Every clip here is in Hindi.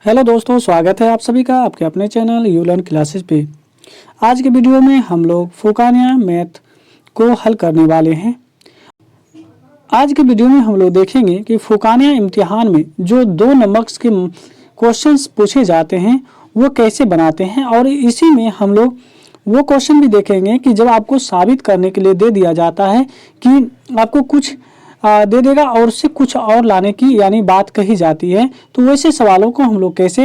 हेलो दोस्तों, स्वागत है आप सभी का आपके अपने चैनल यू लर्न क्लासेस पे। आज के वीडियो में हम लोग फुकानिया मैथ को हल करने वाले हैं। आज के वीडियो में हम लोग देखेंगे कि फुकानिया इम्तिहान में जो 2 नंबर के क्वेश्चंस पूछे जाते हैं वो कैसे बनाते हैं, और इसी में हम लोग वो क्वेश्चन भी देखेंगे कि जब आपको साबित करने के लिए दे दिया जाता है कि आपको कुछ दे देगा और उससे कुछ और लाने की यानी बात कही जाती है, तो वैसे सवालों को हम लोग कैसे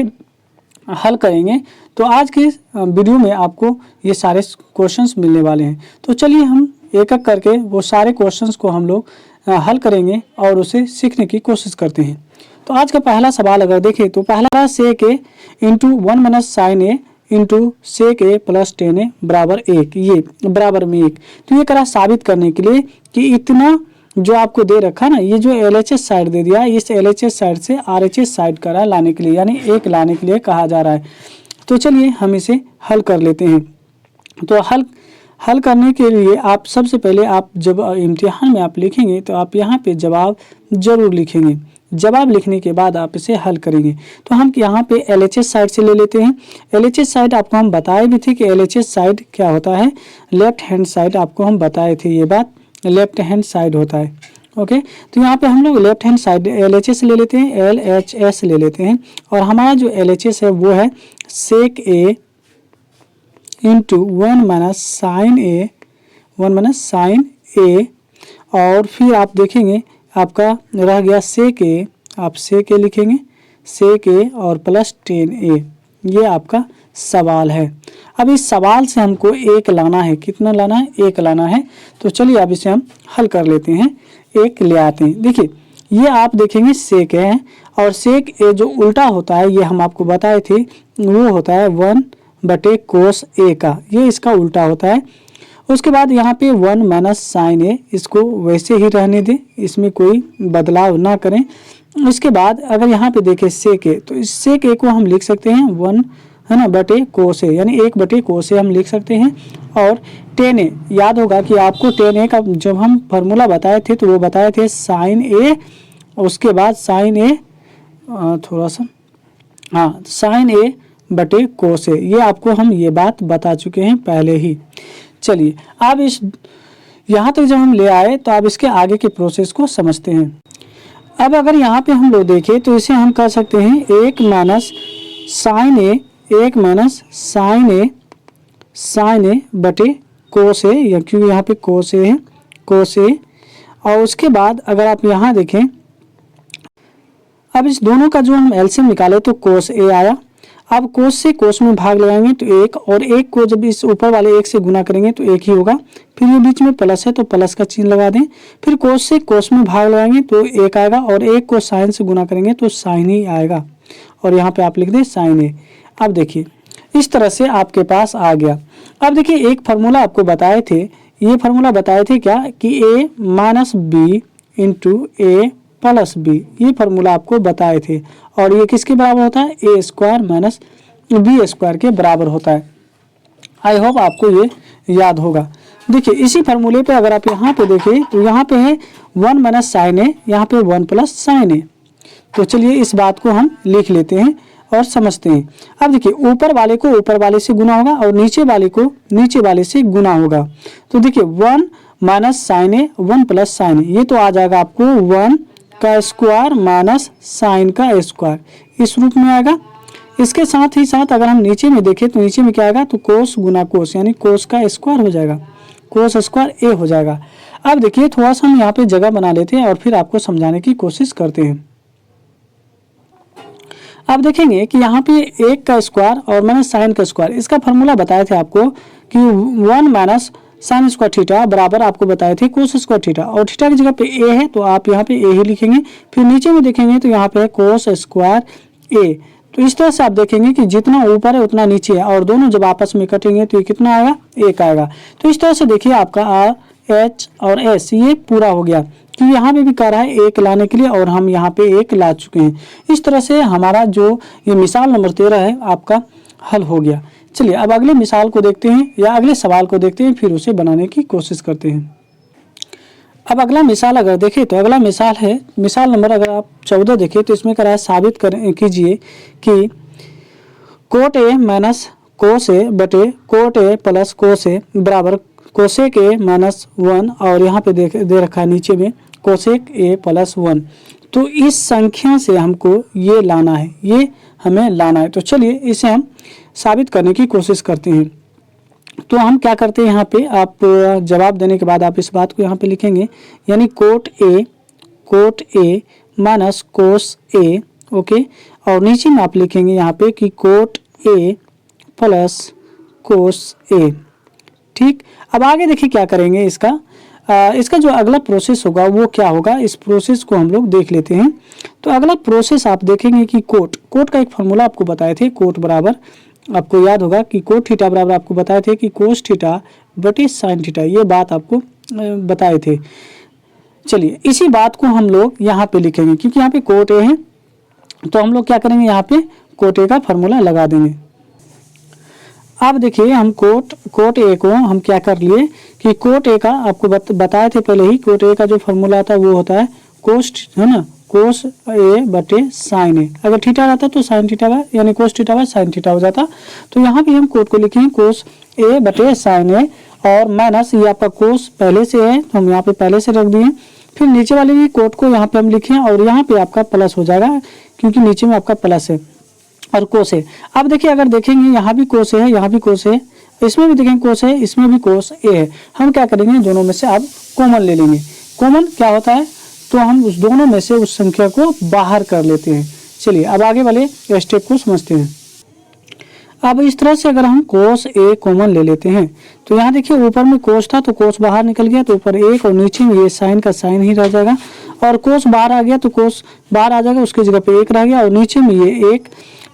हल करेंगे। तो आज के वीडियो में आपको ये सारे क्वेश्चंस मिलने वाले हैं। तो चलिए हम एक एक करके वो सारे क्वेश्चंस को हम लोग हल करेंगे और उसे सीखने की कोशिश करते हैं। तो आज का पहला सवाल अगर देखें तो पहला सेक ए इंटू 1 माइनस साइन ए इंटू सेक ए प्लस टेन ए बराबर 1, ये बराबर में 1। तो ये करा साबित करने के लिए कि इतना जो आपको दे रखा ना, ये जो LHS साइड दे दिया, इस LHS साइड से RHS साइड करा लाने के लिए, यानी 1 लाने के लिए कहा जा रहा है। तो चलिए हम इसे हल कर लेते हैं। तो हल करने के लिए आप सबसे पहले आप जब इम्तिहान में आप लिखेंगे तो आप यहाँ पे जवाब जरूर लिखेंगे। जवाब लिखने के बाद आप इसे हल करेंगे। तो हम यहाँ पे LHS साइड से ले लेते हैं। LHS साइड आपको हम बताए भी थे कि LHS साइड क्या होता है, लेफ्ट हैंड साइड आपको हम बताए थे, ये बात लेफ्ट हैंड साइड होता है। ओके, तो यहाँ पे हम लोग लेफ्ट हैंड साइड LHS ले लेते हैं, LHS ले लेते हैं, और हमारा जो LHS है वो है सेक ए इंटू 1 माइनस साइन ए, 1 माइनस साइन ए, और फिर आप देखेंगे आपका रह गया सेक ए, आप सेक ए लिखेंगे, सेक ए और प्लस टेन ए। ये आपका सवाल है। अब इस सवाल से हमको 1 लाना है। कितना लाना है? 1 लाना है। तो चलिए अब इसे हम हल कर लेते हैं, 1 ले आते हैं। देखिए ये आप देखेंगे सेक है, और सेक ए जो उल्टा होता है ये हम आपको बताए थे, वो होता है 1/cos कोस ए का, ये इसका उल्टा होता है। उसके बाद यहाँ पे 1 माइनस साइन ए, इसको वैसे ही रहने दें, इसमें कोई बदलाव ना करें। उसके बाद अगर यहाँ पे देखें सेक ए, तो इस सेक ए को हम लिख सकते हैं 1 है ना बटे कोस ए, यानी 1/cos कोस ए हम लिख सकते हैं। और टेन ए, याद होगा कि आपको टेन ए का जब हम फार्मूला बताए थे तो वो बताए थे साइन ए, उसके बाद साइन ए थोड़ा सा साइन ए बटे कोस ए, ये आपको हम ये बात बता चुके हैं पहले ही। चलिए अब इस यहाँ तक जब हम ले आए तो अब इसके आगे के प्रोसेस को समझते हैं। अब अगर यहाँ पे हम लोग देखें तो इसे हम कर सकते हैं 1 माइनस साइन ए, 1 माइनस साइन ए बटे कोस ए, या क्योंकि यहाँ पे कोस ए है, कोस ए। और उसके बाद अगर आप यहाँ देखें, अब इस दोनों का जो हम एलसीएम निकाले तो कोस ए आया। अब कोस से कोस में भाग लगाएंगे तो 1, और 1 को जब इस ऊपर वाले 1 से गुना करेंगे तो 1 ही होगा। फिर ये बीच में प्लस है तो प्लस का चिन्ह लगा दें। फिर कोस से कोस में भाग लगाएंगे तो 1 आएगा, और 1 को साइन से गुना करेंगे तो साइन ही आएगा, और यहाँ पे आप लिख दें साइन ए। अब देखिए इस तरह से आपके पास आ गया। अब देखिए एक फार्मूला आपको बताए थे, ये फार्मूला बताए थे क्या कि a minus B into A plus B, ये फार्मूला आपको बताए थे, और ये किसके बराबर होता है? A square minus B square के बराबर होता है। आई होप आपको ये याद होगा। देखिए इसी फार्मूले पे अगर आप यहाँ पे देखें तो यहाँ पे है 1 माइनस साइन ए, यहाँ पे 1 प्लस साइन ए। तो चलिए इस बात को हम लिख लेते हैं और समझते हैं। अब देखिए ऊपर वाले को ऊपर वाले से गुना होगा, और नीचे वाले को नीचे वाले से गुना होगा। तो देखिए 1 माइनस साइन ए, 1 प्लस साइन ए, ये तो आ जाएगा आपको 1 का स्क्वायर माइनस साइन का स्क्वायर, इस रूप में आएगा। इसके साथ ही साथ अगर हम नीचे में देखें तो नीचे में क्या आएगा? तो कोस गुना कोस, यानी कोस का स्क्वायर हो जाएगा, कोस स्क्वायर ए हो जाएगा। अब देखिए थोड़ा सा हम यहाँ पे जगह बना लेते हैं और फिर आपको समझाने की कोशिश करते हैं। अब देखेंगे कि यहाँ पे 1 का स्क्वायर और माइनस साइन का स्क्वायर, इसका फार्मूला बताए थे आपको कि 1 माइनस साइन स्क्वायर थीटा बराबर आपको बताए थे कोस स्क्वायर थीटा, और थीटा की जगह पे ए है तो आप यहाँ पे ए ही लिखेंगे। फिर नीचे में देखेंगे तो यहाँ पे है कोस स्क्वायर ए। तो इस तरह से आप देखेंगे कि जितना ऊपर है उतना नीचे है, और दोनों जब आपस में कटेंगे तो ये कितना आएगा? 1 आएगा। तो इस तरह से देखिए आपका आर एच और एस ये पूरा हो गया, कि यहाँ पे भी कह रहा है 1 लाने के लिए, और हम यहाँ पे 1 ला चुके हैं। इस तरह से हमारा जो ये मिसाल नंबर 13 है आपका हल हो गया। चलिए अब अगले मिसाल को देखते हैं, या अगले सवाल को देखते हैं, फिर उसे बनाने की कोशिश करते हैं। अब अगला मिसाल अगर देखें तो अगला मिसाल है, मिसाल नंबर अगर आप 14 देखें तो इसमें करा है साबित कीजिए कि कोट ए माइनस कोस ए बटे कोट ए प्लस कोस ए बराबर कोसेक ए माइनस 1 और यहाँ पे दे रखा है नीचे में कोसेक ए प्लस 1। तो इस संख्या से हमको ये लाना है, ये हमें लाना है। तो चलिए इसे हम साबित करने की कोशिश करते हैं। तो हम क्या करते हैं, यहाँ पे आप जवाब देने के बाद आप इस बात को यहाँ पे लिखेंगे, यानी cot A minus cos A, okay. और नीचे में आप लिखेंगे यहाँ पे कि कोट ए प्लस कोस ए, ठीक। अब आगे देखिए क्या करेंगे, इसका जो अगला प्रोसेस होगा वो क्या होगा, इस प्रोसेस को हम लोग देख लेते हैं। तो अगला प्रोसेस आप देखेंगे कि कोट का एक फार्मूला आपको बताए थे, कोट बराबर आपको याद होगा कि कोट थीटा बराबर आपको बताए थे कि कोस थीटा बटे साइन थीटा, ये बात आपको बताए थे। चलिए इसी बात को हम लोग यहाँ पे लिखेंगे, क्योंकि यहाँ पे कोट ए है तो हम लोग क्या करेंगे, यहाँ पे कोट ए का फार्मूला लगा देंगे। अब देखिए हम कोट ए को हम क्या कर लिए कि कोट ए का आपको बताए थे पहले ही, कोट ए का जो फार्मूला था वो होता है कोस, है ना, कोस ए बटे साइन ए। अगर थीटा रहता तो साइन थीटा का यानी कोस थीटा का साइन थीटा हो जाता। तो यहाँ पे हम कोट को लिखेंगे कोस ए बटे साइन ए और माइनस ये आपका कोस पहले से है तो हम यहाँ पे पहले से रख दिए। फिर नीचे वाले भी कोट को यहाँ पे हम लिखे और यहाँ पे आपका प्लस हो जाएगा क्योंकि नीचे में आपका प्लस है और कोस है। अब देखिए अगर देखेंगे यहाँ भी कोस है, यहाँ भी कोस है, इसमें भी देखेंगे कोस है, इसमें भी कोस ए है। हम क्या करेंगे, दोनों में से अब कॉमन ले लेंगे। कॉमन क्या होता है, तो हम उस दोनों में से उस संख्या को बाहर कर लेते हैं। चलिए अब आगे वाले स्टेप को समझते हैं। अब इस तरह से अगर हम कोस ए कॉमन ले लेते हैं तो यहाँ देखिए ऊपर में कोस था तो कोस बाहर निकल गया तो ऊपर एक और नीचे में ये साइन का साइन ही रह जाएगा और कोस बाहर आ गया तो कोस बाहर आ जाएगा, उसकी जगह पे एक रह गया और नीचे में ये एक।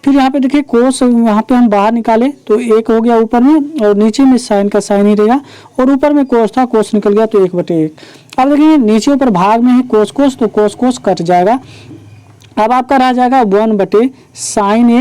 फिर यहाँ पे देखिए कोस यहाँ पे हम बाहर निकाले तो एक हो गया ऊपर में और नीचे में साइन का साइन ही रहेगा और ऊपर में कोस था, कोस निकल गया तो 1/1। अब देखिए नीचे ऊपर भाग में है कोस तो कोस कट जाएगा। अब आपका रह जाएगा 1/sin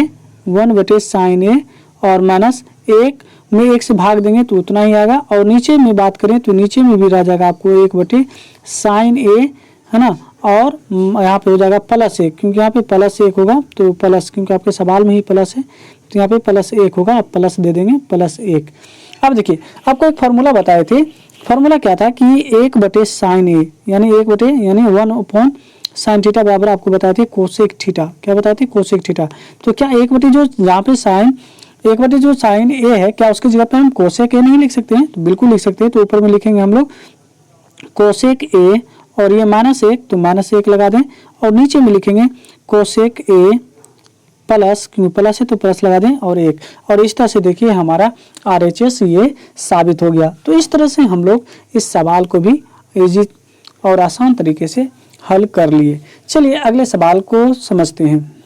ए और माइनस 1 में 1 से भाग देंगे तो उतना ही आएगा और नीचे में बात करें तो नीचे में भी रह जाएगा आपको 1/sin ए, है ना, और यहाँ पे हो जाएगा +1 क्योंकि यहाँ पे +1 होगा तो प्लस, क्योंकि आपके सवाल में ही प्लस है तो यहाँ पे +1 होगा, आप प्लस दे देंगे +1। अब देखिए आपको एक फार्मूला बताए थे, फार्मूला क्या था कि 1/sin ए यानी 1/sin थीटा बराबर आपको बताए थे कोसेक थीटा। क्या बताए थे, कोसेक थीटा। तो क्या 1/, जो यहाँ पे साइन 1/, जो साइन ए है, क्या उसकी जगह पे हम कोसेक ए नहीं लिख सकते हैं? तो बिल्कुल लिख सकते हैं। तो ऊपर में लिखेंगे हम लोग कोसेक ए और ये -1 तो -1 लगा दें और नीचे में लिखेंगे कोसेक ए प्लस, क्योंकि प्लस है तो प्लस लगा दें और 1। और इस तरह से देखिए हमारा RHS ये साबित हो गया। तो इस तरह से हम लोग इस सवाल को भी इजी और आसान तरीके से हल कर लिए। चलिए अगले सवाल को समझते हैं।